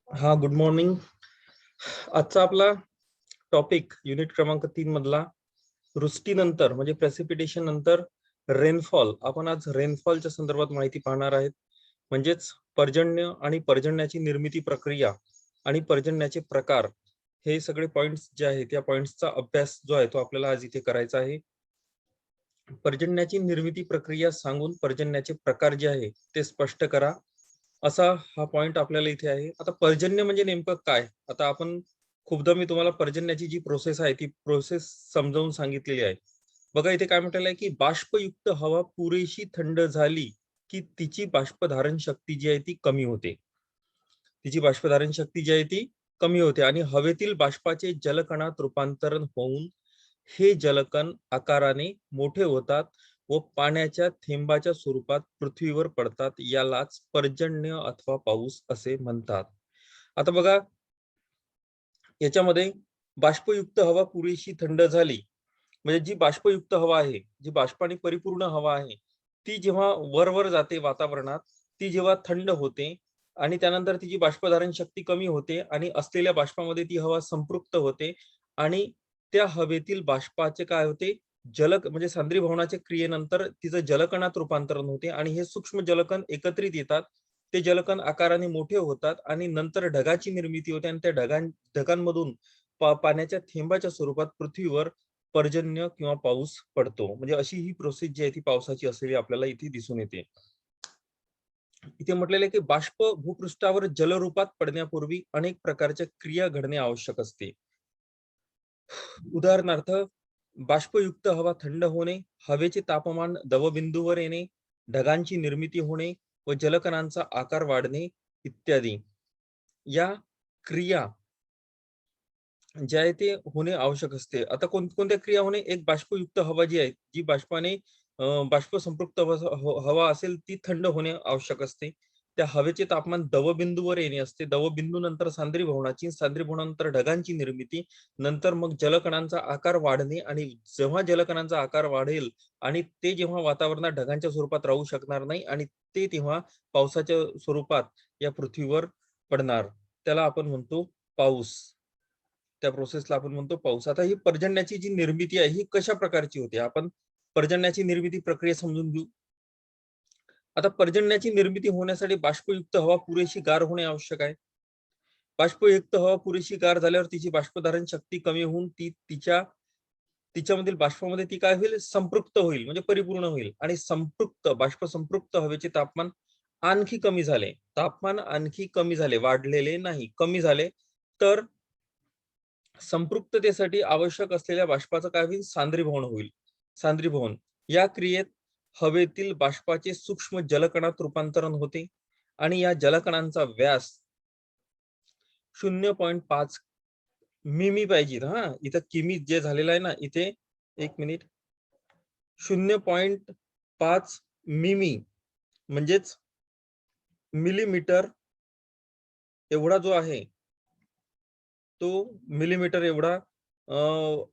हा, good morning. आजचा आपला टॉपिक युनिट क्रमांक 3 मधला वृष्टीनंतर म्हणजे प्रेसिपिटेशन नंतर रेनफॉल. आपण आज रेनफॉलच्या संदर्भात माहिती पाहणार आहेत. म्हणजेच पर्जन्य आणि पर्जन्याची निर्मिती प्रक्रिया आणि पर्जन्याचे प्रकार, हे सगळे पॉइंट्स जे आहेत त्या पॉइंट्सचा अभ्यास जो आहे तो आपल्याला आज इथे करायचा आहे. पर्जन्याची निर्मिती प्रक्रिया सांगून पर्जन्याचे प्रकार जे आहे ते स्पष्ट करा, असा हा पॉइंट आपल्याला इथे आहे. आता पर्जन्य म्हणजे नेमकं काय? आता आपण खूपदा मी तुम्हाला पर्जन्याची जी प्रोसेस आहे ती प्रोसेस समजावून सांगितलेली आहे. बघा इथे काय म्हटलेलं आहे की बाष्पयुक्त हवा पुरेशी थंड झाली की तिची बाष्पधारण शक्ती जी आहे ती कमी होते. तिची बाष्पधारण शक्ती जी आहे ती कमी होते आणि हवेतील बाष्पाचे जलकणात रूपांतरण होऊन हे जलकण आकाराने मोठे होतात व पाण्याच्या थेंबाच्या स्वरूपात पृथ्वीवर पडतात. यालाच पर्जन्य अथवा पाऊस असे म्हणतात. आता बघा, याच्यामध्ये बाष्पयुक्त हवा पुरेशी थंड झाली म्हणजे जी बाष्पयुक्त हवा आहे, जी बाष्पाने परिपूर्ण हवा आहे, ती जेव्हा वर जाते वातावरणात, ती जेव्हा थंड होते आणि त्यानंतर तिची बाष्पधारण शक्ती कमी होते आणि असलेल्या बाष्पामध्ये ती हवा संपृक्त होते आणि त्या हवेतील बाष्पाचे काय होते, जलक म्हणजे सांद्रीभवनाच्या क्रियेनंतर तिचं जलकणात रूपांतरण होते आणि हे सूक्ष्म जलकण एकत्रित येतात. ते जलकण आकाराने मोठे होतात आणि नंतर ढगाची निर्मिती होते आणि त्या ढगांमधून पाण्याच्या थेंबाच्या स्वरूपात पृथ्वीवर पर्जन्य किंवा पाऊस पडतो. म्हणजे अशी ही प्रोसेस जी आहे ती पावसाची असलेली आपल्याला इथे दिसून येते. इथे म्हटलेलं आहे की बाष्प भूपृष्ठावर जलरूपात पडण्यापूर्वी अनेक प्रकारच्या क्रिया घडणे आवश्यक असते. उदाहरणार्थ, बाष्पयुक्त हवा थंड होणे, हवेचे तापमान दवबिंदूवर येणे, ढगांची निर्मिती होणे व जलकणांचा आकार वाढणे इत्यादी. या क्रिया ज्या आहे ते होणे आवश्यक असते. आता कोणत्या क्रिया होणे? एक बाष्पयुक्त हवा जी आहे, जी बाष्पाने बाष्प संपृक्त हवा असेल ती थंड होणे आवश्यक असते. त्या हवेचे तापमान दवबिंदूवर येणे असते. दवबिंदू नंतर सांद्रीभवनाची, सांद्रीभवनानंतर ढगांची निर्मिती, नंतर मग जलकणांचा आकार वाढणे आणि जेव्हा जलकणांचा आकार वाढेल आणि ते जेव्हा वातावरणात ढगांच्या स्वरूपात राहू शकणार नाही आणि ते तेव्हा पावसाच्या स्वरूपात या पृथ्वीवर पडणार, त्याला आपण म्हणतो पाऊस. त्या प्रोसेसला आपण म्हणतो पाऊस. आता ही पर्जन्याची जी निर्मिती आहे ही कशा प्रकारची होते, आपण पर्जन्याची निर्मिती प्रक्रिया समजून घेऊ. आता पर्जन्याची निर्मिती होण्यासाठी बाष्पयुक्त हवा पुरेशी गार होणे आवश्यक आहे. बाष्पयुक्त हवा पुरेशी गार झाल्यावर तिची बाष्पधारण शक्ती कमी होऊन ती तिच्यामधील बाष्पामध्ये ती काय होईल, संपृक्त होईल म्हणजे परिपूर्ण होईल आणि संपृक्त बाष्प संपृक्त हवेचे तापमान आणखी कमी झाले, तापमान आणखी कमी झाले, वाढलेले नाही, कमी झाले, तर संपृक्ततेसाठी आवश्यक असलेल्या बाष्पाचं काय होईल, सांद्रीभवन होईल. सांद्रीभवन या क्रियेत हवेतील बाष्पाचे सूक्ष्म जलकणात रूपांतरण होते आणि या जलकणांचा व्यास 0.5 मिमी पाहिजे. हा, इथं किमी जे झालेलं आहे ना, इथे एक मिनिट, 0.5 मिमी म्हणजेच मिलीमीटर एवढा जो आहे तो मिलीमीटर एवढा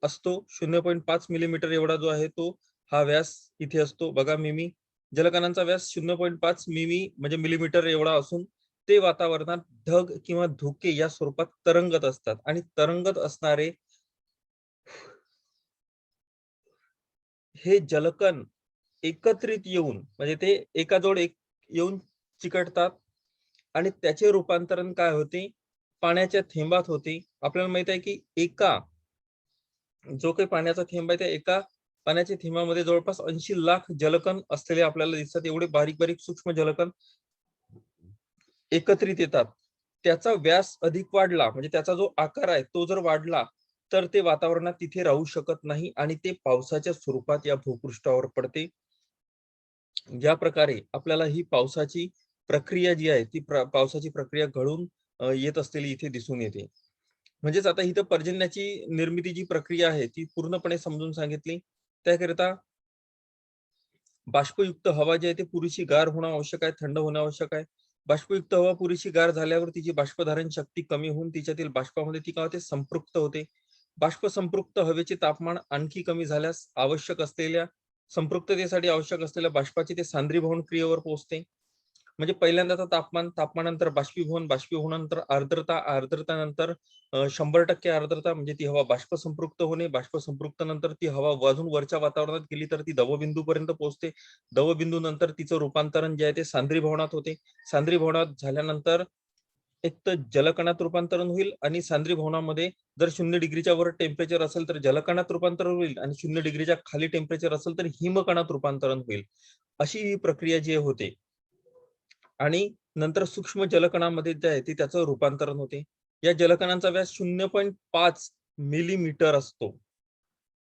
असतो. 0.5 मिलीमीटर एवढा जो आहे तो हा व्यास इथे असतो. बघा, मिमी जलकणांचा व्यास 0.5 मिमी म्हणजे मिलीमीटर एवढा असून ते वातावरणात ढग किंवा धुके या स्वरूपात तरंगत असतात आणि तरंगत असणारे हे जलकण एकत्रित येऊन म्हणजे ते एकाजवळ एक येऊन चिकटतात आणि त्याचे रूपांतरण काय होते, पाण्याच्या थेंबात होते. आपल्याला माहित आहे की जो काही पाण्याचा थेंब आहे त्या एका पाण्याच्या थेंबामध्ये जवळपास 80 लाख जलकण असलेले आपल्याला दिसतात. एवढे बारीक बारीक सूक्ष्म जलकण एकत्रित येतात. त्याचा व्यास अधिक वाढला म्हणजे त्याचा जो आकार आहे तो जर वाढला तर ते वातावरणात तिथे राहू शकत नाही आणि ते पावसाच्या स्वरूपात या भूपृष्ठावर पडते. ज्या प्रकारे आपल्याला ही पावसाची प्रक्रिया जी आहे ती पावसाची प्रक्रिया घडून येत असलेली इथे दिसून येते. म्हणजेच आता इथं पर्जन्याची निर्मिती जी प्रक्रिया आहे ती पूर्णपणे समजून सांगितली. त्याकरिता बाष्पयुक्त हवा जी आहे ती पुरेशी गार होणं आवश्यक आहे, थंड होणं आवश्यक आहे. बाष्पयुक्त हवा पुरेशी गार झाल्यावर तिची बाष्पधारण शक्ती कमी होऊन तिच्यातील बाष्पामध्ये ती काय होते, संपृक्त होते. बाष्प संपृक्त हवेचे तापमान आणखी कमी झाल्यास आवश्यक असलेल्या संपृक्ततेसाठी आवश्यक असलेल्या बाष्पाचे ते सांद्रीभवन क्रियेवर पोहोचते. म्हणजे पहिल्यांदाचं तापमान, तापमानानंतर बाष्पीभवन, बाष्पीभवनानंतर आर्द्रता, आर्द्रतानंतर 100% आर्द्रता म्हणजे ती हवा बाष्प संपृक्त होणे, बाष्प संपृक्त नंतर ती हवा वाजून वरच्या वातावरणात गेली तर ती दवबिंदूपर्यंत पोहोचते. दवबिंदू नंतर तिचं रूपांतरण जे आहे ते सांद्रीभवनात होते. सांद्रीभवनात झाल्यानंतर एक तर जलकणात रूपांतरण होईल आणि सांद्रीभवनामध्ये जर 0 डिग्रीच्या वर टेम्परेचर असेल तर जलकणात रूपांतरण होईल आणि 0 डिग्रीच्या खाली टेम्परेचर असेल तर हिमकणात रूपांतरण होईल. अशी ही प्रक्रिया जी होते आणि नंतर सूक्ष्म जलकणामध्ये जे आहे ते त्याचं रूपांतरण होते. या जलकणांचा व्यास 0.5 मिलीमीटर असतो.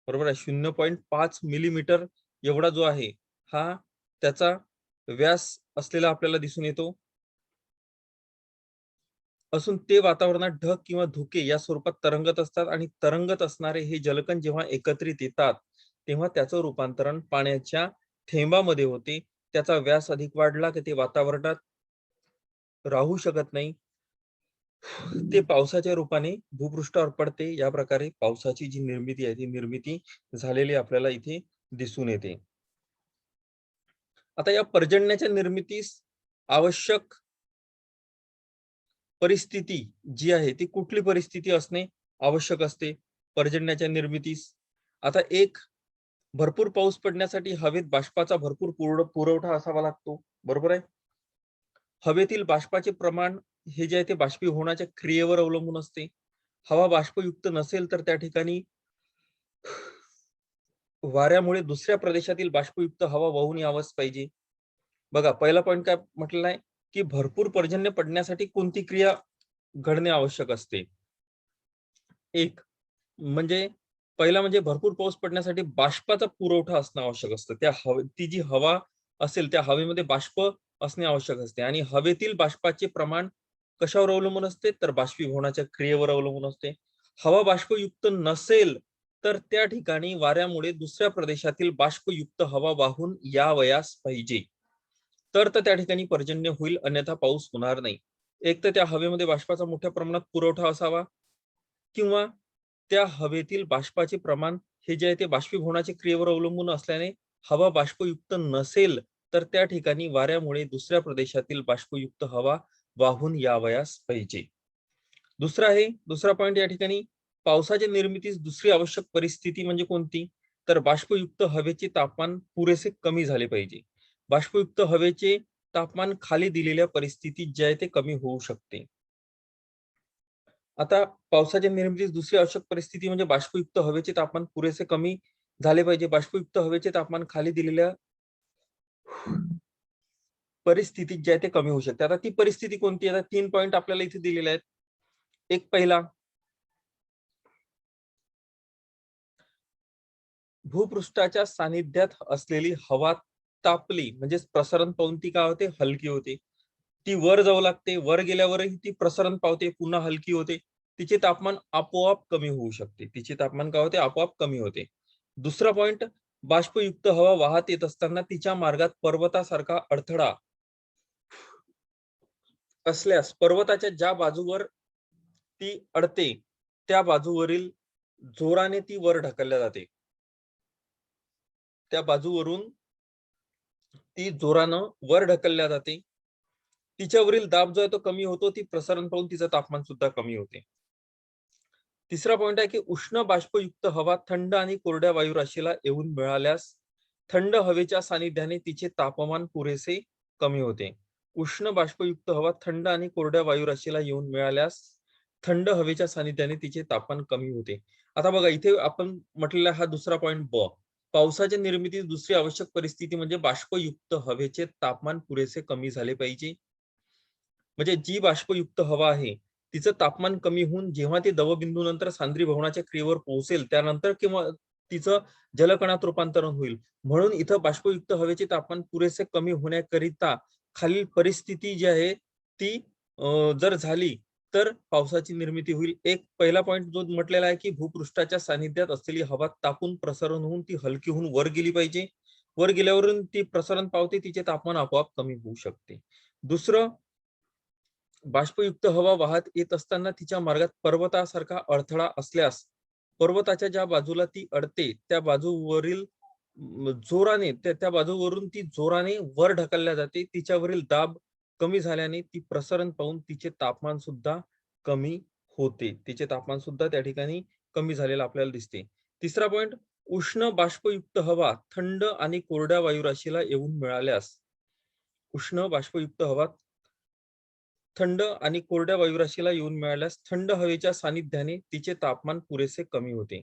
बरोबर आहे. 0.5 मिलीमीटर एवढा जो आहे हा त्याचा व्यास असलेला आपल्याला दिसून येतो. असून ते वातावरणात ढग किंवा धुके या स्वरूपात तरंगत असतात आणि तरंगत असणारे हे जलकण जेव्हा एकत्रित येतात तेव्हा त्याचं रूपांतरण पाण्याच्या थेंबामध्ये होते. त्याचा व्यास अधिक वाढला की ते वातावरणात राहू शकत नाही. ते पावसाच्या रूपाने भूपृष्ठावर पडते. या प्रकारे पावसाची जी निर्मिती आहे ती निर्मिती झालेली आपल्याला इथे दिसून येते. आता या पर्जन्याच्या निर्मितीस आवश्यक परिस्थिती जी आहे ती कुठली परिस्थिती असणे आवश्यक असते पर्जन्याच्या निर्मितीस? आता एक, भरपूर पाऊस पडण्यासाठी हवेत बाष्पाचा भरपूर पुरवठा असावा लागतो. बरोबर आहे. हवेतील बाष्पाचे प्रमाण हे जे आहे ते बाष्पीभवनाच्या क्रियेवर अवलंबून असते. हवा बाष्पयुक्त नसेल तर त्या ठिकाणी वाऱ्यामुळे दुसऱ्या प्रदेशातील बाष्पयुक्त हवा वाहून यावंच पाहिजे. बघा, पहिला पॉइंट काय म्हटलेला आहे की भरपूर पर्जन्य पडण्यासाठी कोणती क्रिया घडणे आवश्यक असते? एक म्हणजे पहिला म्हणजे भरपूर पाऊस पडण्यासाठी बाष्पाचा पुरवठा असणं आवश्यक असतं. ती जी हवा असेल त्या हवेमध्ये बाष्प असणे आवश्यक असते आणि हवेतील बाष्पाचे प्रमाण कशावर अवलंबून असते तर बाष्पीभवनाच्या क्रियेवर अवलंबून असते. हवा बाष्पयुक्त नसेल तर त्या ठिकाणी वाऱ्यामुळे दुसऱ्या प्रदेशातील बाष्पयुक्त हवा वाहून यावयास पाहिजे. तर त्या ठिकाणी पर्जन्य होईल, अन्यथा पाऊस होणार नाही. एक तर त्या हवेमध्ये बाष्पाचा मोठ्या प्रमाणात पुरवठा असावा किंवा त्या हवेतील बाष्पाचे प्रमाण हे जे आहे ते बाष्पीभवनाच्या क्रियेवर अवलंबून असल्याने हवा बाष्पयुक्त नसेल तर त्या ठिकाणी वाऱ्यामुळे दुसऱ्या प्रदेशातील बाष्पयुक्त हवा वाहून यावयास पाहिजे. दुसरा पॉइंट या ठिकाणी पावसाच्या निर्मितीस दुसरी आवश्यक परिस्थिती म्हणजे कोणती? तर बाष्पयुक्त हवेचे तापमान पुरेसे कमी झाले पाहिजे. बाष्पयुक्त हवेचे तापमान खाली दिलेल्या परिस्थितीत जे आहे ते कमी होऊ शकते. आता पावसाच्या निर्मितीस दुसरी आवश्यक परिस्थिती म्हणजे बाष्पयुक्त हवेचे तापमान पुरेसे कमी झाले पाहिजे. बाष्पयुक्त हवेचे तापमान खाली दिलेल्या परिस्थितीत जे आहे ते कमी होऊ शकते. आता ती परिस्थिती कोणती आहे? 3 पॉइंट आपल्याला इथे दिलेले आहेत. एक पहिला, भूपृष्ठाच्या सानिध्यात असलेली हवा तापली म्हणजे प्रसरण पावून ती काय होते? हलकी होते. ती वर जाऊ लागते. वर गेल्यावरही ती प्रसरण पावते, पुन्हा हलकी होते. तिचे तापमान आपोआप कमी होऊ शकते. तिचे तापमान काय होते? आपोआप कमी होते. दुसरा पॉइंट, बाष्पयुक्त हवा वाहत येत असताना तिच्या मार्गात पर्वतासारखा अडथळा असल्यास पर्वताच्या ज्या बाजूवर ती अडते त्या बाजूवरील जोराने ती वर ढकलल्या जाते. त्या बाजूवरून ती जोरानं वर ढकलल्या जाते. तिच्यावरील दाब जो आहे तो कमी होतो. ती प्रसरण पाहून तिचं तापमान सुद्धा कमी होते. तिसरा पॉइंट आहे की उष्ण बाष्पयुक्त हवा थंड आणि कोरड्या वायू राशीला येऊन मिळाल्यास थंड हवेच्या सानिध्याने तिचे तापमान पुरेसे कमी होते. उष्ण बाष्पयुक्त हवा थंड आणि कोरड्या वायू राशीला येऊन मिळाल्यास थंड हवेच्या सानिध्याने तिचे तापमान कमी होते. आता बघा, इथे आपण म्हटलेला हा दुसरा पॉइंट ब, पावसाच्या निर्मितीत दुसरी आवश्यक परिस्थिती म्हणजे बाष्पयुक्त हवेचे तापमान पुरेसे कमी झाले पाहिजे. म्हणजे जी बाष्पयुक्त हवा आहे तिचं तापमान कमी होऊन जेव्हा ती दवबिंदू नंतर सांद्री भवनाच्या क्रियेवर पोहोचेल त्यानंतर किंवा तिचं जलकणात रूपांतरण होईल. म्हणून इथं बाष्पयुक्त हवेचे तापमान पुरेसे कमी होण्याकरिता खालील परिस्थिती जी आहे ती जर झाली तर पावसाची निर्मिती होईल. एक पहिला पॉइंट जो म्हटलेला आहे की भूपृष्ठाच्या सानिध्यात असलेली हवा तापून प्रसरण होऊन ती हलकी होऊन वर गेली पाहिजे. वर गेल्यावरून ती प्रसरण पावते, तिचे तापमान आपोआप कमी होऊ शकते. दुसरं, बाष्पयुक्त हवा वाहत येत असताना तिच्या मार्गात पर्वतासारखा अडथळा असल्यास पर्वताच्या ज्या बाजूला ती अडते त्या बाजूवरील जोराने त्या बाजूवरून ती जोराने वर ढकलल्या जाते. तिच्यावरील दाब कमी झाल्याने ती प्रसरण पाहून तिचे तापमान सुद्धा कमी होते. तिचे तापमान सुद्धा त्या ठिकाणी कमी झालेलं आपल्याला दिसते. तिसरा पॉइंट, उष्ण बाष्पयुक्त हवा थंड आणि कोरड्या वायुराशीला येऊन मिळाल्यास, उष्ण बाष्पयुक्त हवा थंड आणि कोरड्या वायुराशीला येऊन मिळाल्यास थंड हवेच्या सानिध्याने तिचे तापमान पुरेसे कमी होते.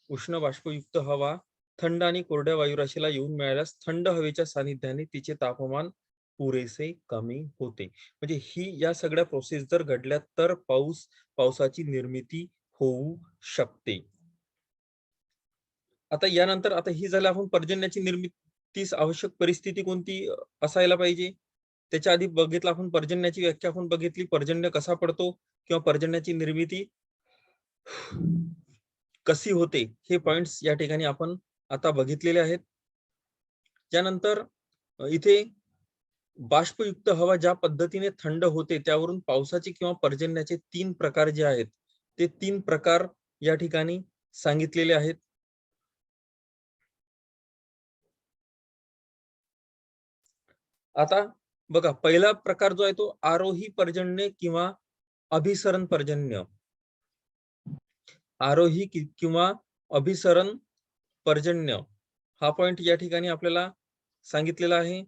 उष्ण बाष्पयुक्त हवा थंड आणि कोरड्या वायुराशीला येऊन मिळाल्यास थंड हवेच्या सानिध्याने तिचे तापमान पुरेसे कमी होते. म्हणजे ही या सगळ्या प्रोसेस जर घडल्या तर पावसाची निर्मिती होऊ शकते. आता यानंतर आता ही झालं आपण पर्जन्याची निर्मितीस आवश्यक परिस्थिती कोणती असायला पाहिजे. त्याच्या आधी बघितलं आपण पर्जन्याची व्याख्या आपण बघितली, पर्जन्य कसा पडतो किंवा पर्जन्याची निर्मिती कशी होते, हे पॉइंट्स या ठिकाणी आपण आता बघितलेले आहेत. त्यानंतर इथे बाष्पयुक्त हवा ज्या पद्धतीने थंड होते त्यावरून पावसाचे किंवा पर्जन्याचे 3 प्रकार जे आहेत ते 3 प्रकार या ठिकाणी सांगितलेले आहेत. आता बघा, पहिला प्रकार जो आहे तो आरोही पर्जन्य किंवा अभिसरण पर्जन्य. आरोही किंवा अभिसरण पर्जन्य हा पॉइंट या ठिकाणी आपल्याला सांगितलेला आहे.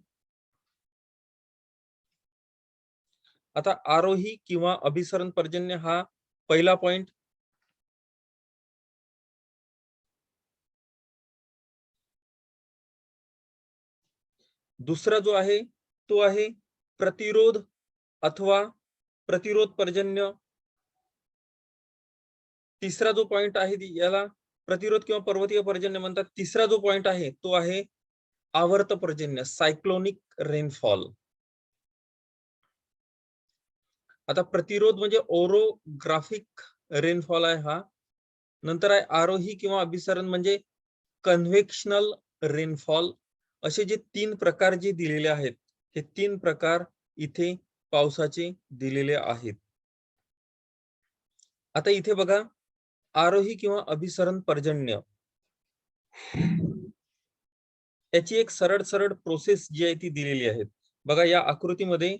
आता आरोही किंवा अभिसरण पर्जन्य हा पहिला पॉइंट. दुसरा जो आहे तो आहे प्रतिरोध अथवा प्रतिरोध पर्जन्य. तिसरा जो पॉइंट आहे याला प्रतिरोध किंवा पर्वतीय पर्जन्य म्हणतात. तिसरा जो पॉइंट आहे तो आहे आवर्त पर्जन्य, सायक्लोनिक रेनफॉल. आता प्रतिरोध म्हणजे ओरोग्राफिक रेनफॉल आहे हा. नंतर आहे आरोही किंवा अभिसरण म्हणजे कन्व्हेक्शनल रेनफॉल. असे जे 3 प्रकार जे दिलेले आहेत हे 3 प्रकार इथे पावसाचे दिलेले आहेत. आता इथे बघा, आरोही किंवा अभिसरण पर्जन्य याची एक सरळ सरळ प्रोसेस जी आहे ती दिलेली आहे. बघा, या आकृतीमध्ये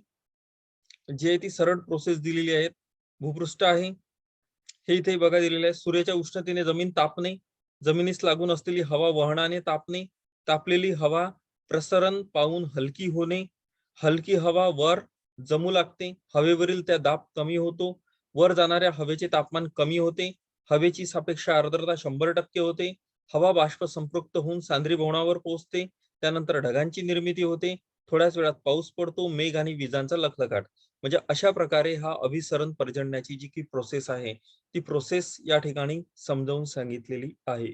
जी आहे ती सरळ प्रोसेस दिलेली आहे. भूपृष्ठ आहे हे इथे बघा दिलेलं आहे. सूर्याच्या उष्णतेने जमीन तापणे, जमिनीस लागून असलेली हवा वहनाने तापणे, तापलेली हवा प्रसरण पाहून हलकी होणे, हलकी हवा वर जमू लागते, हवेवरील त्या दाब कमी होतो, वर जाणाऱ्या हवेचे तापमान कमी होते, हवेची सापेक्ष आर्द्रता 100% होते, हवा बाष्प संपृक्त होऊन सांद्री भवनावर पोहोचते, त्यानंतर ढगांची निर्मिती होते, थोड्याच वेळात पाऊस पडतो, मेघ आणि विजांचा लखलखाट. म्हणजे अशा प्रकारे हा अभिसरण पर्जन्याची जी की प्रोसेस आहे ती प्रोसेस या ठिकाणी समजावून सांगितलेली आहे.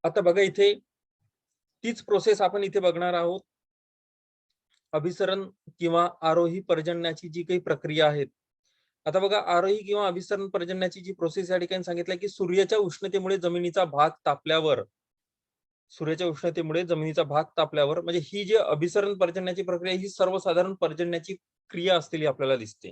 आता बघा, इथे तीच प्रोसेस आपण इथे बघणार आहोत. अभिसरण किंवा आरोही पर्जन्याची जी काही प्रक्रिया आहे. आता बघा, आरोही किंवा अभिसरण पर्जन्याची जी प्रोसेस या ठिकाणी सांगितलं की सूर्याच्या उष्णतेमुळे जमिनीचा भाग तापल्यावर, सूर्याच्या उष्णतेमुळे जमिनीचा भाग तापल्यावर, म्हणजे ही जी अभिसरण पर्जन्याची प्रक्रिया ही सर्वसाधारण पर्जन्याची क्रिया असलेली आपल्याला दिसते.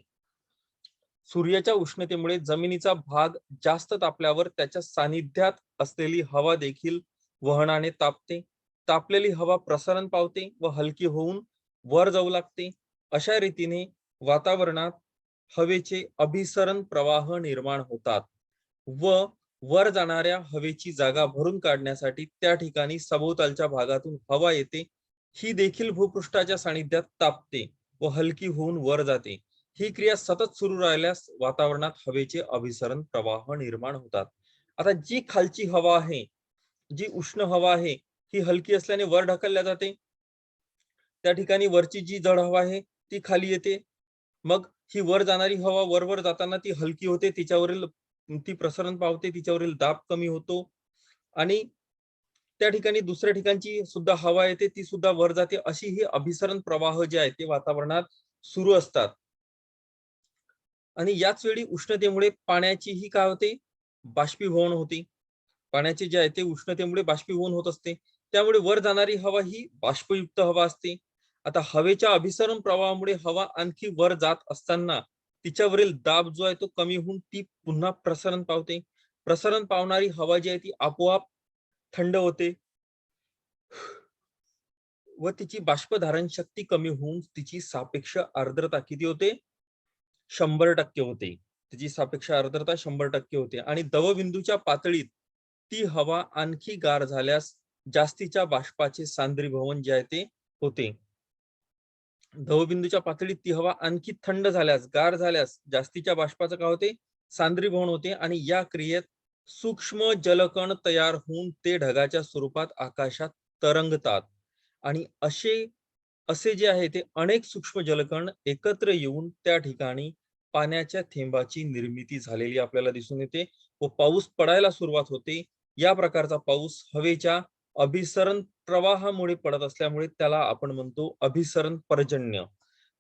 सूर्याच्या उष्णतेमुळे जमिनीचा भाग जास्त तापल्यावर त्याच्या सानिध्यात असलेली हवा देखील वहनाने तापते, तापलेली हवा प्रसरण पावते व हलकी होऊन वर जाऊ लागते. अशा रीतीने वातावरणात हवेचे अभिसरण प्रवाह निर्माण होतात व वर जाणाऱ्या हवेची जागा भरून काढण्यासाठी त्या ठिकाणी सभोवतालच्या भागातून हवा येते, ही देखील भूपृष्ठाच्या सानिध्यात तापते व हलकी होऊन वर जाते. ही क्रिया सतत सुरू राहिल्यास वातावरणात हवेचे अभिसरण प्रवाह निर्माण होतात. आता जी खालची हवा आहे, जी उष्ण हवा आहे, ही हलकी असल्याने वर ढकलल्या जाते. त्या ठिकाणी वरची जी जड हवा आहे ती खाली येते. मग ही वर जाणारी हवा वर जाताना ती हलकी होते, तिच्यावरील ती प्रसरण पावते, तिच्यावरील दाब कमी होतो आणि त्या ठिकाणी दुसऱ्या ठिकाणची सुद्धा हवा येते, ती सुद्धा वर जाते. अशी ही अभिसरण प्रवाह जे आहे ते वातावरणात सुरू असतात. आणि याच वेळी उष्णतेमुळे पाण्याचीही काय होते, बाष्पीभवन होते. पाण्याचे जे आहे ते उष्णतेमुळे बाष्पीभवन होत असते, त्यामुळे वर जाणारी हवा ही बाष्पयुक्त हवा असते. आता हवेच्या अभिसरण प्रवाहामुळे हवा आणखी वर जात असताना तिच्यावरील दाब जो आहे तो कमी होऊन ती पुन्हा प्रसरण पावते. प्रसरण पावणारी हवा जी आहे ती आपोआप थंड होते. व तिची बाष्पधारण शक्ती कमी होऊन तिची सापेक्ष आर्द्रता किती होते? 100% होते. तिची सापेक्ष आर्द्रता 100% होते आणि दवबिंदूच्या पातळीत ती हवा आणखी गार झाल्यास जास्तीच्या बाष्पाचे सांद्रीभवन जे आहे ते होते. दवबिंदूच्या पातळीत ती हवा आणखी थंड झाल्यास, गार झाल्यास जास्तीच्या बाष्पाचं काय होते? सांद्रीभवन होते आणि या क्रियेत सूक्ष्म जलकण तयार होऊन ते ढगाच्या स्वरूपात आकाशात तरंगतात आणि असे जे आहे ते अनेक सूक्ष्म जलकण एकत्र येऊन त्या ठिकाणी पाण्याच्या थेंबाची निर्मिती झालेली आपल्याला दिसून येते व पाऊस पडायला सुरुवात होते. या प्रकारचा पाऊस हवेच्या अभिसरण प्रवाहामुळे पडत असल्यामुळे त्याला आपण म्हणतो अभिसरण पर्जन्य.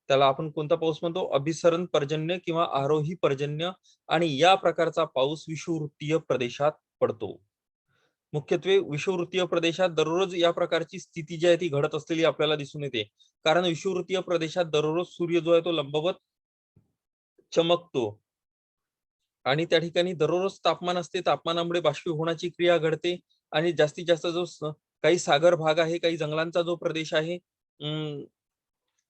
त्याला आपण कोणता पाऊस म्हणतो? अभिसरण पर्जन्य किंवा आरोही पर्जन्य. आणि या प्रकारचा पाऊस विषुववृत्तीय प्रदेशात पडतो. मुख्यत्वे विषुववृत्तीय प्रदेशात दररोज या प्रकारची स्थिती जी आहे ती घडत असलेली आपल्याला दिसून येते. कारण विषुववृत्तीय प्रदेशात दररोज सूर्य जो आहे तो लंबवत चमकतो आणि त्या ठिकाणी दररोज तापमान असते. तापमानामुळे बाष्पीभवनाची क्रिया घडते आणि जास्तीत जास्त काही सागर भाग आहे, काही जंगलांचा जो प्रदेश आहे,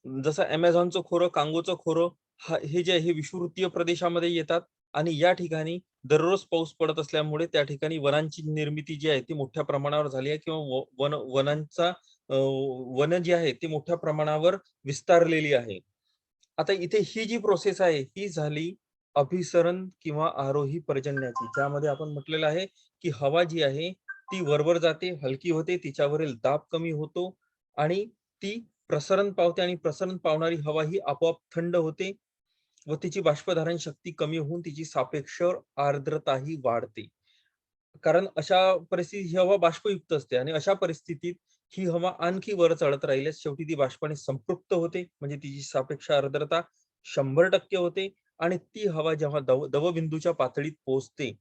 जसं अमेझॉनचं खोरं, कांगोचं खोरं, हे जे आहे विषुववृत्तीय प्रदेशामध्ये येतात आणि या ठिकाणी दररोज पाऊस पडत असल्यामुळे त्या ठिकाणी वनांची निर्मिती जी आहे ती मोठ्या प्रमाणावर झाली आहे किंवा वनांचा वन जी आहे ती मोठ्या प्रमाणावर विस्तारलेली आहे. आता इथे ही जी प्रोसेस आहे ही झाली अभिसरण किंवा आरोही पर्जन्याची, ज्यामध्ये आपण म्हटलेलं आहे की हवा जी आहे ती वरवर जाते, हलकी होते, तिच्यावरील दाब कमी होतो आणि ती प्रसरण पावते आणि प्रसरण पावणारी हवा ही आपोआप थंड होते व तिची बाष्पधारण शक्ती कमी होऊन तिची सापेक्ष आर्द्रताही वाढते. कारण अशा परिस्थितीत ही हवा बाष्पयुक्त असते आणि अशा परिस्थितीत ही हवा आणखी वर चढत राहिल्यास शेवटी ती बाष्पाने संपृक्त होते, म्हणजे तिची सापेक्ष आर्द्रता 100% होते आणि ती हवा जेव्हा दवबिंदूच्या पातळीत पोहोचते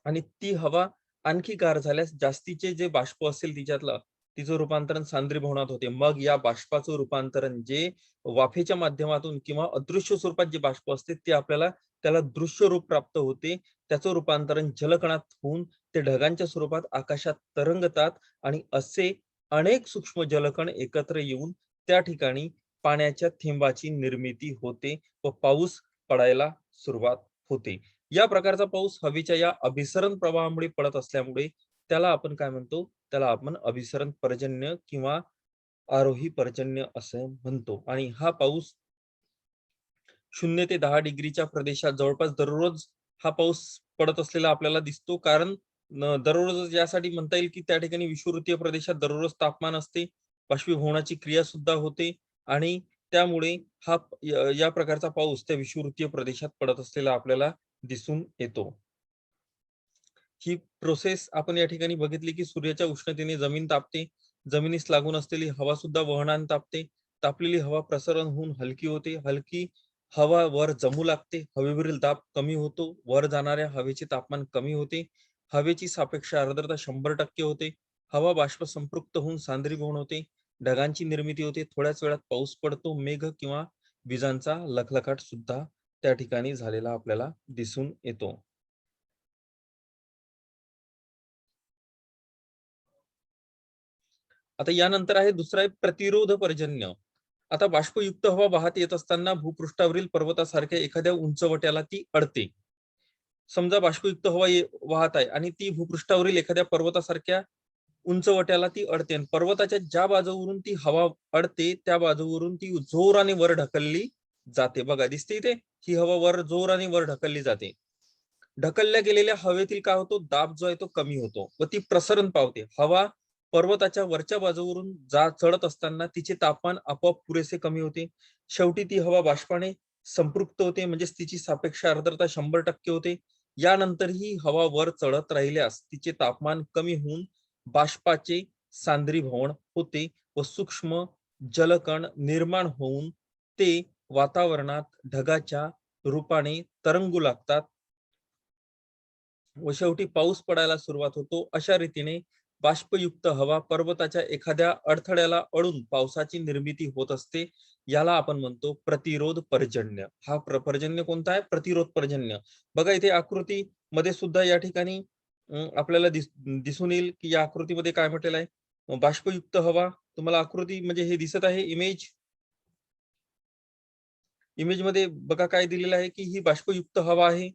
आणि ती हवा आणखी गार झाल्यास जास्तीचे जे बाष्प असेल तिच्यातलं, तिचं रूपांतरण सांद्रीभवनात होते. मग या बाष्पाचं रूपांतरण जे वाफेच्या माध्यमातून किंवा अदृश्य स्वरूपात जे बाष्प असते ते त्याला दृश्य रूप प्राप्त होते. त्याचं रूपांतरण जलकणात होऊन ते ढगांच्या स्वरूपात आकाशात तरंगतात आणि असे अनेक सूक्ष्म जलकण एकत्र येऊन त्या ठिकाणी पाण्याच्या थेंबाची निर्मिती होते व पाऊस पडायला सुरुवात होते. या प्रकारचा पाऊस हवेच्या या अभिसरण प्रवाहामुळे पडत असल्यामुळे त्याला आपण काय म्हणतो? त्याला आपण अभिसरण पर्जन्य किंवा आरोही पर्जन्य असं म्हणतो. आणि हा पाऊस 0 ते 10 डिग्रीच्या प्रदेशात जवळपास दररोज हा पाऊस पडत असलेला आपल्याला दिसतो. कारण दररोज यासाठी म्हणता येईल की त्या ठिकाणी विषुववृत्तीय प्रदेशात दररोज तापमान असते, बाष्पीभवनाची क्रिया सुद्धा होते आणि त्यामुळे या प्रकारचा पाऊस त्या विषुववृत्तीय प्रदेशात पडत असलेला आपल्याला दिसून येतो. ही प्रोसेस आपण या ठिकाणी बघितली की सूर्याच्या उष्णतेने जमीन तापते, जमिनीस लागून असलेली हवा सुद्धा वहनाने तापते, तापलेली हवा प्रसरण होऊन हलकी होते, हलकी हवा वर जमू लागते, हवेवरील दाब कमी होतो, वर जाणाऱ्या हवेचे तापमान कमी होते, हवेची सापेक्ष आर्द्रता 100% होते, हवा बाष्प संपृक्त होऊन सांद्रीभवन होते, ढगांची निर्मिती होते, थोड्याच वेळात पाऊस पडतो, मेघ किंवा विजांचा लखलखाट सुद्धा त्या ठिकाणी झालेला आपल्याला दिसून येतो. आता यानंतर आहे दुसरा आहे प्रतिरोध पर्जन्य. आता बाष्पयुक्त हवा वाहत येत असताना भूपृष्ठावरील पर्वतासारख्या एखाद्या उंचवट्याला ती अडते. समजा बाष्पयुक्त हवा वाहत आहे आणि ती भूपृष्ठावरील एखाद्या पर्वतासारख्या उंचवट्याला ती अडते आणि पर्वताच्या ज्या बाजूवरून ती हवा अडते त्या बाजूवरून ती जोराने वर ढकलली जाते. बघा दिसते इथे, ही हवा वर जोराने वर ढकलली जाते. ढकलल्या गेलेल्या हवेतील काय होतो? दाब जो आहे तो कमी होतो व ती प्रसरण पावते. हवा पर्वताच्या वरच्या बाजूवरून चढत असताना तिचे तापमान आपोआप पुरेसे कमी होते. शेवटी ती हवा बाष्पाने संपृक्त होते, म्हणजे तिची सापेक्ष आर्द्रता 100% होते. यानंतर ही हवा वर चढत राहिल्यास तिचे तापमान कमी होऊन बाष्पाचे सांद्रीभवन होते व सूक्ष्म जलकण निर्माण होऊन ते वातावरणात ढगाच्या रूपाने तरंगू लागतात व शेवटी पाऊस पडायला सुरुवात होतो. अशा रीतीने बाष्पयुक्त हवा पर्वताच्या एखाद्या अडथळ्याला अडून पावसाची निर्मिती होत असते. याला आपण म्हणतो प्रतिरोध पर्जन्य. हा पर्जन्य कोणता आहे? प्रतिरोध पर्जन्य. बघा इथे आकृती मध्ये सुद्धा या ठिकाणी आपल्याला दिसून येईल की या आकृतीमध्ये काय म्हटलेलं आहे? बाष्पयुक्त हवा तुम्हाला आकृती म्हणजे हे दिसत आहे इमेज. इमेज मध्ये बघा काय दिलेलं आहे की ही बाष्पयुक्त हवा आहे.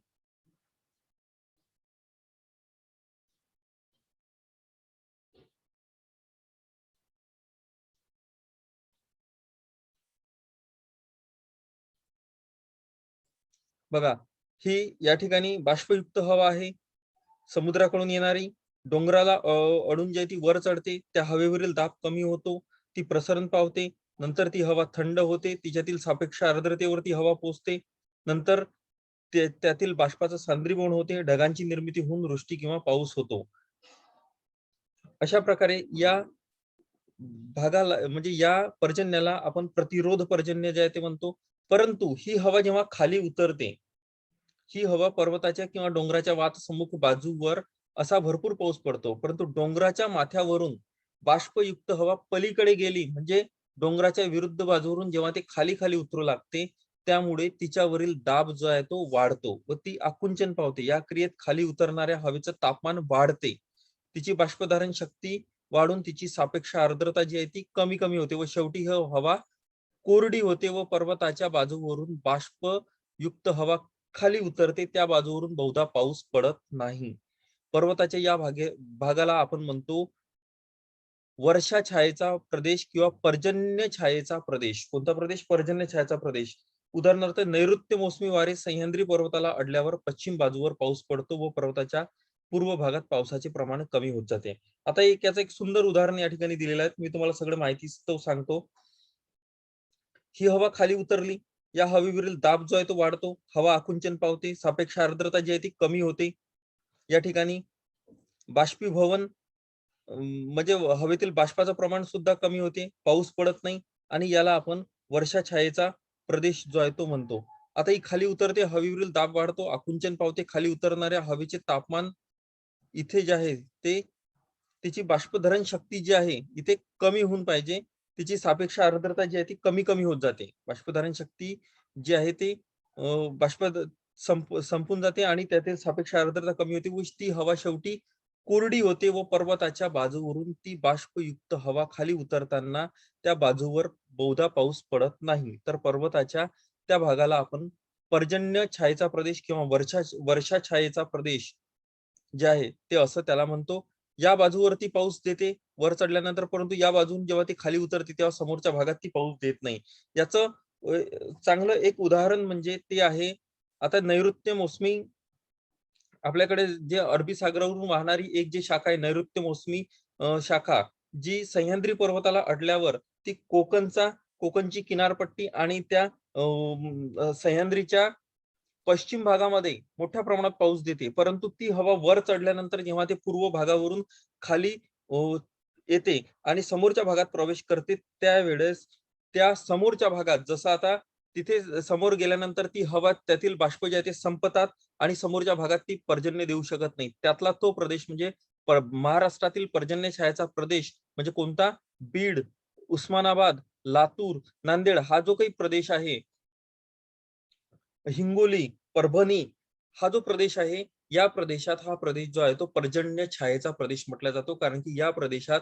बघा, ही या ठिकाणी बाष्पयुक्त हवा आहे. समुद्राकडून येणारी, डोंगराला अडून जे ती वर चढते, त्या हवेवरील दाब कमी होतो, ती प्रसरण पावते. नंतर ती हवा थंड होते, तिच्यातील सापेक्ष आर्द्रतेवरती हवा पोचते. नंतर त्यातील बाष्पाचं सांद्रीभवन होते, ढगांची निर्मिती होऊन वृष्टी किंवा पाऊस होतो. अशा प्रकारे या भागाला म्हणजे या पर्जन्याला आपण प्रतिरोध पर्जन्य जे आहे ते म्हणतो. परंतु ही हवा जेव्हा खाली उतरते, ही हवा पर्वताच्या किंवा डोंगराच्या वातसमुख बाजूवर असा भरपूर पाऊस पडतो. परंतु डोंगराच्या माथ्यावरून बाष्पयुक्त हवा पलीकडे गेली म्हणजे डोंगराच्या विरुद्ध बाजूवरून जेव्हा ते खाली खाली उतरू लागते, त्यामुळे तिच्यावरील दाब जो आहे तो वाढतो व ती आकुंचन पावते. या क्रियेत खाली उतरणाऱ्या हवेचं तापमान वाढते, तिची बाष्पधारण शक्ती वाढून तिची सापेक्ष आर्द्रता जी आहे ती कमी कमी होते व शेवटी ही हवा कोरडी होते व पर्वताच्या बाजूवरून बाष्पयुक्त हवा खाली उतरते, त्या बाजूवरून बहुधा पाऊस पडत नाही. पर्वताच्या या भागाला आपण म्हणतो वर्षा छायेचा प्रदेश किंवा पर्जन्य छायेचा प्रदेश. कोणता प्रदेश? पर्जन्य छायेचा प्रदेश. उदाहरणार्थ नैऋत्य मोसमी वारे सह्याद्री पर्वताला अडल्यावर पश्चिम बाजूवर पाऊस पडतो व पर्वताच्या पूर्व भागात पावसाचे प्रमाण कमी होत जाते. आता याचं एक सुंदर उदाहरण या ठिकाणी दिलेलं आहे. मी तुम्हाला सगळं माहिती तो सांगतो. ही हवा खाली उतरली, या हवेवरील दाब जो आहे तो वाढतो, हवा आकुंचन पावते, सापेक्ष आर्द्रता जी आहे ती कमी होते. या ठिकाणी बाष्पीभवन म्हणजे हवेतील बाष्पाचं प्रमाण सुद्धा कमी होते, पाऊस पडत नाही आणि याला आपण वर्षा छायेचा प्रदेश जो आहे तो म्हणतो. आता ही खाली उतरते, हवेवरील दाब वाढतो, आकुंचन पावते. खाली उतरणाऱ्या हवेचे तापमान इथे जे आहे ते तिची बाष्पधरण शक्ती जी आहे इथे कमी होऊन पाहिजे. तिची सापेक्ष आर्द्रता जी आहे ती कमी कमी होत जाते. बाष्पधारण शक्ती जी आहे ती बाष्प संपून जाते आणि त्यातील सापेक्ष आर्द्रता कमी होते व ती हवा शेवटी कोरडी होते व पर्वताच्या बाजूवरून ती बाष्पयुक्त हवा खाली उतरताना त्या बाजूवर बहुधा पाऊस पडत नाही. तर पर्वताच्या त्या भागाला आपण पर्जन्य छायेचा प्रदेश किंवा वर्षा छायेचा प्रदेश जे आहे ते असं त्याला म्हणतो. या बाजूवरती पाऊस देते वर चढल्यानंतर, परंतु या बाजून जेव्हा ती खाली उतरते तेव्हा समोरच्या भागात ती पाऊस देत नाही. याचं चांगलं एक उदाहरण म्हणजे ते आहे, आता नैऋत्य मोसमी आपल्याकडे जे अरबी सागरावरून वाहणारी एक जी शाखा आहे नैऋत्य मोसमी शाखा, जी सह्याद्री पर्वताला अडल्यावर ती कोकणची किनारपट्टी आणि त्या सह्याद्रीच्या पश्चिम भागामध्ये मोठ्या प्रमाणात पाऊस देते. परंतु ती हवा वर चढल्यानंतर जेव्हा ते पूर्व भागावरून खाली अ, येते आणि समोरच्या भागात प्रवेश करते, त्यावेळेस त्या समोरच्या भागात जसं आता तिथे समोर गेल्यानंतर ती हवा त्यातील बाष्प जे आहे ते संपतात आणि समोरच्या भागात ती पर्जन्य देऊ शकत नाही. त्यातला तो प्रदेश म्हणजे महाराष्ट्रातील पर्जन्य छायाचा प्रदेश म्हणजे कोणता? बीड, उस्मानाबाद, लातूर, नांदेड हा जो काही प्रदेश आहे, हिंगोली, परभणी हा जो प्रदेश आहे, या प्रदेशात हा प्रदेश जो आहे तो पर्जन्य छायेचा प्रदेश म्हटला जातो. कारण की या प्रदेशात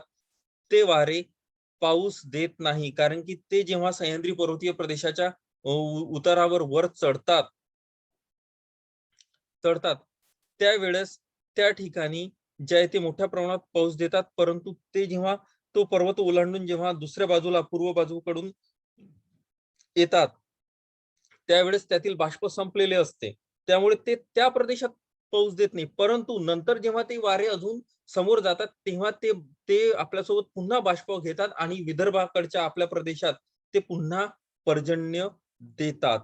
ते वारे पाऊस देत नाही. कारण की ते जेव्हा सह्याद्री पर्वतीय प्रदेशाच्या उतारावर वर चढतात त्यावेळेस त्या ठिकाणी जे आहे ते मोठ्या प्रमाणात पाऊस देतात. परंतु ते जेव्हा तो पर्वत ओलांडून जेव्हा दुसऱ्या बाजूला पूर्व बाजूकडून येतात, त्यावेळेस त्यातील बाष्प संपलेले असते. त्यामुळे ते त्या प्रदेशात पाऊस देत नाही. परंतु नंतर जेव्हा ते वारे अजून समोर जातात, तेव्हा ते ते आपल्यासोबत पुन्हा बाष्प घेतात आणि विदर्भाकडच्या आपल्या प्रदेशात ते पुन्हा पर्जन्य देतात.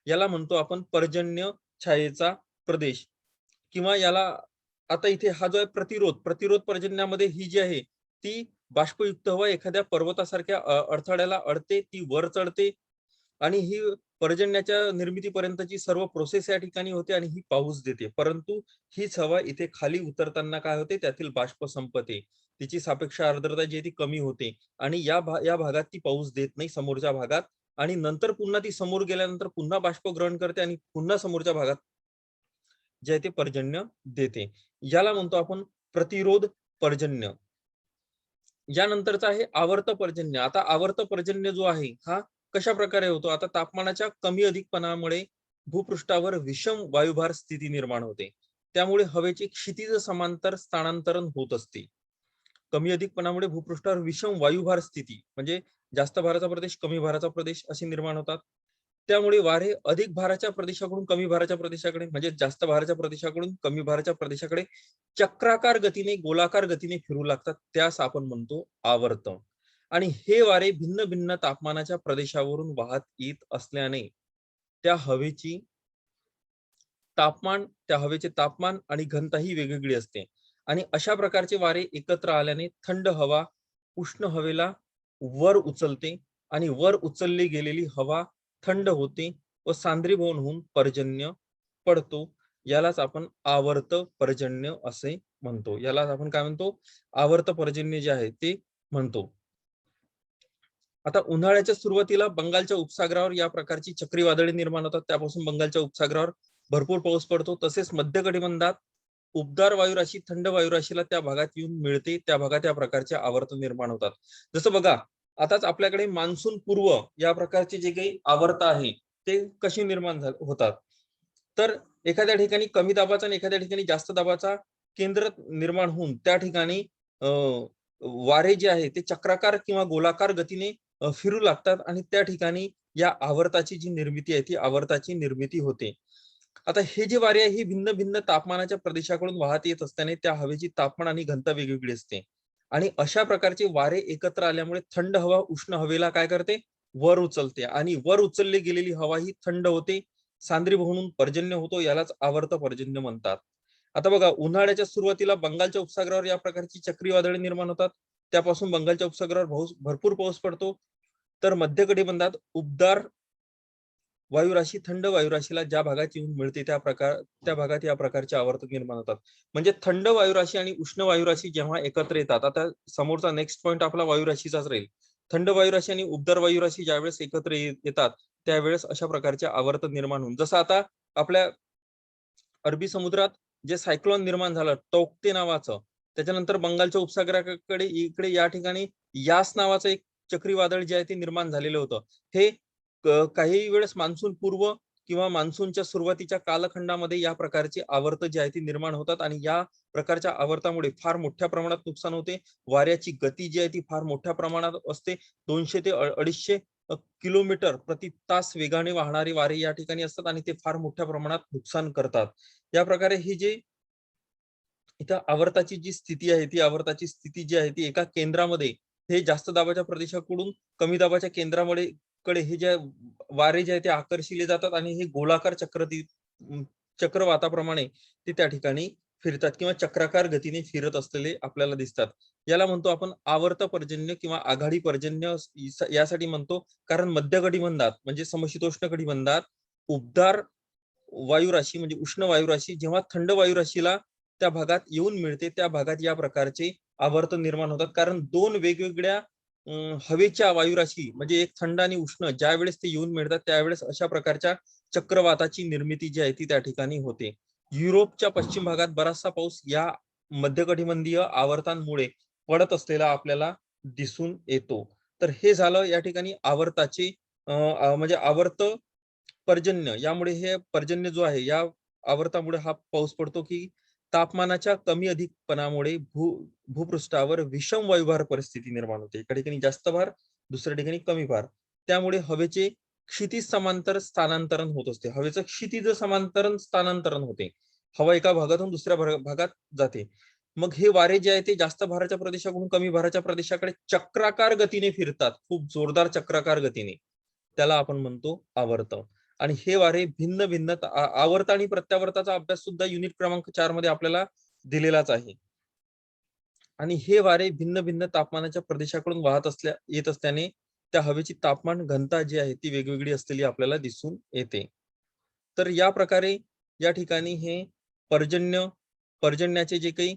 याला म्हणतो आपण पर्जन्य छायेचा प्रदेश किंवा याला आता इथे हा जो आहे प्रतिरोध पर्जन्यामध्ये ही जी आहे ती बाष्पयुक्त हवा एखाद्या पर्वतासारख्या अडथळ्याला अडते, ती वर चढते आणि ही पर्जन्याच्या निर्मितीपर्यंतची सर्व प्रोसेस या ठिकाणी होते आणि ही पाऊस देते. परंतु हीच हवा इथे खाली उतरताना काय होते, त्यातील बाष्प संपते. तिची सापेक्ष आर्द्रता जी आहे ती कमी होते आणि या भागात ती पाऊस देत नाही समोरच्या भागात आणि नंतर पुन्हा ती समोर गेल्यानंतर पुन्हा बाष्प ग्रहण करते आणि पुन्हा समोरच्या भागात जे आहे ते पर्जन्य देते. याला म्हणतो आपण प्रतिरोध पर्जन्य. यानंतरचा आहे आवर्त पर्जन्य. आता आवर्त पर्जन्य जो आहे हा कशा प्रकारे होतो? आता तापमानाच्या कमी अधिकपणामुळे भूपृष्ठावर विषम वायुभार स्थिती निर्माण होते. त्यामुळे हवेचे क्षितिज समांतर स्थानांतरण होत असते. कमी अधिकपणामुळे भूपृष्ठावर विषम वायुभार स्थिती म्हणजे जास्त भाराचा प्रदेश, कमी भाराचा प्रदेश असे निर्माण होतात. त्यामुळे वारे अधिक भाराच्या प्रदेशाकडून कमी भाराच्या प्रदेशाकडे म्हणजे जास्त भाराच्या प्रदेशाकडून कमी भाराच्या प्रदेशाकडे चक्राकार गतीने, गोलाकार गतीने फिरू लागतात. त्यास आपण म्हणतो आवर्त. आणि हे वारे भिन्न भिन्न तापमानाच्या प्रदेशावरून वाहत येत असल्याने त्या हवेची त्या हवेचे तापमान आणि घनता ही वेगवेगळी असते. आणि अशा प्रकारचे वारे एकत्र आल्याने थंड हवा उष्ण हवेला वर उचलते आणि वर उचलली गेलेली हवा थंड होते व सांद्रीभवन होऊन पर्जन्य पडतो. यालाच आपण आवर्त पर्जन्य असे म्हणतो. यालाच आपण काय म्हणतो? आवर्त पर्जन्य जे आहे ते म्हणतो. आता उन्हाळ्याच्या सुरुवातीला बंगालच्या उपसागरावर या प्रकारची चक्रीवादळे निर्माण होतात. त्यापासून बंगालच्या उपसागरावर भरपूर पाऊस पडतो. तसेच मध्य कटिबंधात उबदार वायुराशी थंड वायुराशीला त्या भागात येऊन मिळते. त्या भागात या प्रकारचे आवर्त निर्माण होतात. जसं बघा, आताच आपल्याकडे मान्सून पूर्व या प्रकारचे जे काही आवर्त आहे ते कसे निर्माण होतात. तर एखाद्या ठिकाणी कमी दाबाचा आणि एखाद्या ठिकाणी जास्त दाबाचा केंद्र निर्माण होऊन त्या ठिकाणी वारे जे आहे ते चक्राकार किंवा गोलाकार गतीने फिरू लागतात आणि त्या ठिकाणी या आवर्ताची जी निर्मिती आहे ती आवर्ताची निर्मिती होते. आता हे जे वारे आहे ही भिन्न भिन्न तापमानाच्या प्रदेशाकडून वाहत येत असल्याने त्या हवेची तापमान आणि घनता वेगवेगळी असते. आणि अशा प्रकारचे वारे एकत्र आल्यामुळे थंड हवा उष्ण हवेला काय करते? वर उचलते आणि वर उचलली गेलेली हवा ही थंड होते, सांद्रीभवून पर्जन्य होतो. यालाच आवर्त पर्जन्य म्हणतात. आता बघा, उन्हाळ्याच्या सुरुवातीला बंगालच्या उपसागरावर या प्रकारची चक्रीवादळे निर्माण होतात. त्यापासून बंगालच्या उपसागरावर भरपूर पाऊस पडतो. तर मध्य कटिबंधात उबदार वायुराशी थंड वायुराशीला ज्या भागात येऊन मिळते त्या भागात या प्रकारचे आवर्त निर्माण होतात. म्हणजे थंड वायुराशी आणि उष्ण वायुराशी जेव्हा एकत्र येतात, आता समोरचा नेक्स्ट पॉइंट आपला वायुराशीचाच राहील. थंड वायुराशी आणि उबदार वायुराशी ज्यावेळेस एकत्र येतात त्यावेळेस अशा प्रकारचे आवर्त निर्माण होऊन, जसं आता आपल्या अरबी समुद्रात जे सायक्लोन निर्माण झालं तौक्ते नावाचं, त्याच्यानंतर बंगालच्या उपसागराकडे इकडे या ठिकाणी यास नावाचं एक चक्रीवादळ जे आहे ते निर्माण झालेलं होतं. हे काही वेळेस मान्सून पूर्व किंवा मान्सूनच्या सुरुवातीच्या कालखंडामध्ये या प्रकारचे आवर्त जे आहे ते निर्माण होतात आणि या प्रकारच्या आवर्तामुळे फार मोठ्या प्रमाणात नुकसान होते. वाऱ्याची गती जी आहे ती फार मोठ्या प्रमाणात असते. 200 ते 250 किलोमीटर प्रति तास वेगाने वाहणारे वारे या ठिकाणी असतात आणि ते फार मोठ्या प्रमाणात नुकसान करतात. या प्रकारे ही जे इथं आवर्ताची जी स्थिती आहे ती आवर्ताची स्थिती जी आहे ती एका केंद्रामध्ये हे जास्त दाबाच्या प्रदेशाकडून कमी दाबाच्या केंद्रामध्ये कडे हे जे वारे जे आहे ते आकर्षिले जातात आणि हे गोलाकार चक्रवाताप्रमाणे ते त्या ठिकाणी फिरतात किंवा चक्राकार गतीने फिरत असलेले आपल्याला दिसतात. याला म्हणतो आपण आवर्त पर्जन्य किंवा आघाडी पर्जन्य यासाठी म्हणतो, कारण मध्य कटिबंधात म्हणजे समशीतोष्ण कटिबंधात उबदार वायुराशी म्हणजे उष्ण वायुराशी जेव्हा थंड वायुराशीला त्या भागात येऊन मिळते त्या भागात या प्रकारचे आवर्त निर्माण होतात. कारण दोन वेगवेगळ्या हवेच्या वायुराशी म्हणजे एक थंड आणि उष्ण ज्या वेळेस ते येऊन मिळतात त्यावेळेस अशा प्रकारच्या चक्रवाताची निर्मिती जी आहे ती त्या ठिकाणी होते. युरोपच्या पश्चिम भागात बराचसा पाऊस या मध्य कटिबंधीय आवर्तांमुळे पडत असलेला आपल्याला दिसून येतो. तर हे झालं या ठिकाणी आवर्ताचे म्हणजे आवर्त पर्जन्य. यामुळे हे पर्जन्य जो आहे या आवर्तामुळे हा पाऊस पडतो की तापमानाच्या कमी अधिकपणामुळे भूपृष्ठावर विषम वायुभार परिस्थिती निर्माण होते. एका ठिकाणी जास्त भार, दुसऱ्या ठिकाणी कमी भार. त्यामुळे हवेचे क्षितिज समांतर स्थानांतरण होत असते. हवेचं क्षितिज समांतरण स्थानांतरण होते. हवा एका भागातून दुसऱ्या भागात जाते. मग हे वारे जे आहे ते जास्त भाराच्या प्रदेशाकडून कमी भाराच्या प्रदेशाकडे चक्राकार गतीने फिरतात. खूप जोरदार चक्राकार गतीने. त्याला आपण म्हणतो आवर्त. आणि हे वारे भिन्न भिन्न आवर्त आणि प्रत्यावर्ताचा अभ्यास सुद्धा युनिट क्रमांक 4 मध्ये आपल्याला दिलेलाच आहे. आणि हे वारे भिन्न भिन्न तापमानाच्या प्रदेशाकडून येत असल्याने त्या हवेची तापमान घनता जी आहे ती वेगवेगळी असलेली आपल्याला दिसून येते. तर या प्रकारे या ठिकाणी हे पर्जन्याचे जे काही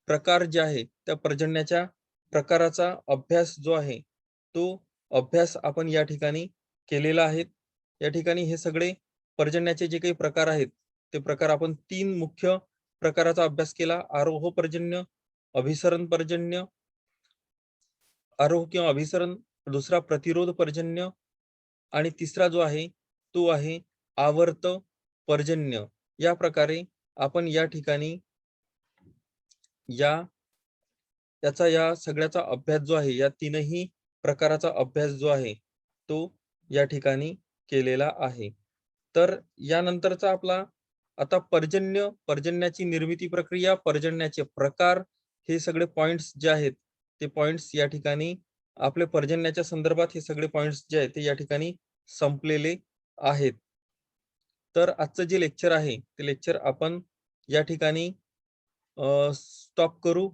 प्रकार जे आहे त्या पर्जन्याच्या प्रकाराचा अभ्यास जो आहे तो अभ्यास आपण या ठिकाणी केलेला आहे. या ठिकाणी हे सगळे पर्जन्याचे जे काही प्रकार आहेत ते प्रकार आपण 3 मुख्य प्रकाराचा अभ्यास केला. आरोह पर्जन्य, अभिसरण पर्जन्य आरोह किंवा अभिसरण, दुसरा प्रतिरोध पर्जन्य आणि तिसरा जो आहे तो आहे आवर्त पर्जन्य. या प्रकारे आपण या ठिकाणी या त्याचा या सगळ्याचा अभ्यास जो आहे, या तीनही प्रकाराचा अभ्यास जो आहे, तो या ठिकाणी केलेला आहे. तर यानंतरचा आपला आता पर्जन्य, पर्जन्याची निर्मिती प्रक्रिया, पर्जन्याचे प्रकार, हे सगळे पॉइंट्स जे आहेत, ते पॉइंट्स या ठिकाणी आपले पर्जन्याच्या संदर्भात हे सगळे पॉइंट्स जे आहेत, ते या ठिकाणी संपलेले आहेत. तर आजचं जे लेक्चर आहे, ते लेक्चर आपण या ठिकाणी स्टॉप करू.